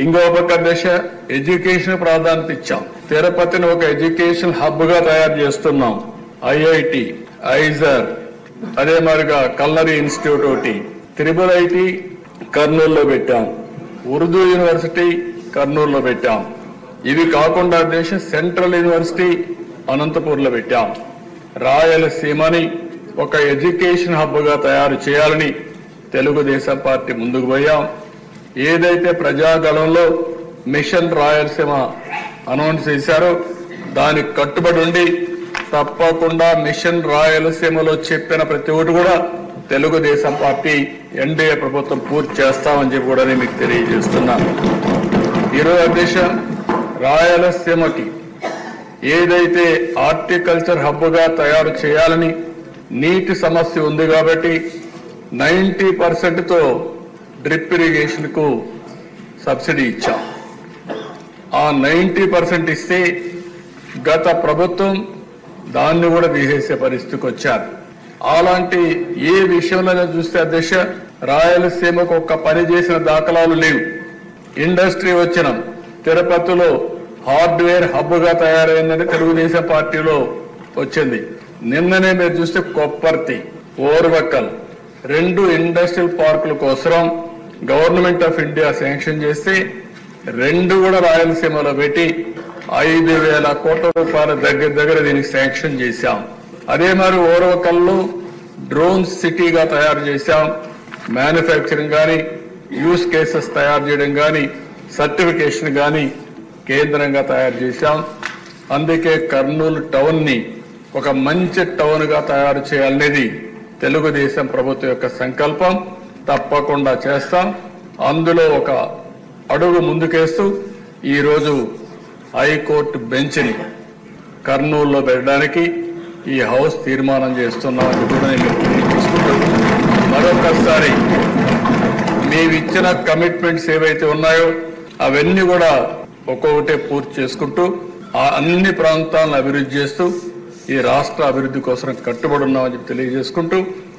ఇంకో పక్క దశ ఎడ్యుకేషన్ ప్రాధాన్యత ఇచ్చాం. తిరుపతిని ఒక ఎడ్యుకేషన్ హబ్ గా తయారు చేస్తున్నాం. ఐఐటి, ఐజర్, అదే మరిగా కల్నరీ ఇన్స్టిట్యూట్ ఒకటి, త్రిబుల్ ఐటి కర్నూలులో పెట్టాం, ఉర్దూ యూనివర్సిటీ కర్నూలులో పెట్టాం. ఇవి కాకుండా దేశ సెంట్రల్ యూనివర్సిటీ అనంతపూర్లో పెట్టాం. రాయలసీమని ఒక ఎడ్యుకేషన్ హబ్ గా తయారు చేయాలని తెలుగుదేశం పార్టీ ముందుకు పోయాం. ఏదైతే ప్రజాగళంలో మిషన్ రాయలసీమ అనౌన్స్ చేశారో దానికి కట్టుబడి ఉండి తప్పకుండా మిషన్ రాయలసీమలో చెప్పిన ప్రతి ఒక్కటి కూడా తెలుగుదేశం పార్టీ ఎన్డీఏ ప్రభుత్వం పూర్తి చేస్తామని చెప్పి కూడా నేను మీకు తెలియజేస్తున్నా. ఈరోజు అధ్యక్ష, రాయలసీమకి ఏదైతే హార్టికల్చర్ హబ్ గా తయారు చేయాలని నీటి సమస్య ఉంది కాబట్టి 90% డ్రిప్ ఇరిగేషన్ కు సబ్సిడీ ఇచ్చాం. ఆ 90% ఇస్తే గత ప్రభుత్వం దాన్ని కూడా తీసేసే పరిస్థితికి వచ్చారు. అలాంటి ఏ విషయంలో చూస్తే అధ్యక్ష, రాయలసీమకు ఒక్క పని చేసిన దాఖలాలు లేవు. ఇండస్ట్రీ వచ్చిన తిరుపతిలో హార్డ్వేర్ హబ్ గా తయారైందని తెలుగుదేశం పార్టీలో వచ్చింది. నిన్ననే మీరు చూస్తే కొప్పర్తి, ఓర్వకల్ 2 ఇండస్ట్రియల్ పార్కుల కోసం గవర్నమెంట్ ఆఫ్ ఇండియా శాంక్షన్ చేస్తే 2 కూడా రాయలసీమలో పెట్టి 5,000 కోట్ల రూపాయల దగ్గర దీనికి శాంక్షన్ చేశాం. అదే మరి ఓర్వకల్లో డ్రోన్ సిటీగా తయారు చేశాం. మ్యానుఫ్యాక్చరింగ్ కానీ, యూస్ కేసెస్ తయారు చేయడం కానీ, సర్టిఫికేషన్ కానీ కేంద్రంగా తయారు చేశాం. అందుకే కర్నూలు టౌన్ ని ఒక మంచి టౌన్ గా తయారు చేయాలనేది తెలుగుదేశం ప్రభుత్వం యొక్క సంకల్పం. తప్పకుండా చేస్తాం. అందులో ఒక అడుగు ముందుకేస్తూ ఈరోజు హైకోర్టు బెంచ్ ని కర్నూలులో పెట్టడానికి ఈ హౌస్ తీర్మానం చేస్తున్నామని కూడా నేను తెలియజేసుకుంటూ మరొకసారి మేమిచ్చిన కమిట్మెంట్స్ ఏవైతే ఉన్నాయో అవన్నీ కూడా ఒక్కొక్కటే పూర్తి చేసుకుంటూ ఆ అన్ని ప్రాంతాలను అభివృద్ధి చేస్తూ ఈ రాష్ట్ర అభివృద్ధి కోసం కట్టుబడి ఉన్నామని తెలియజేసుకుంటూ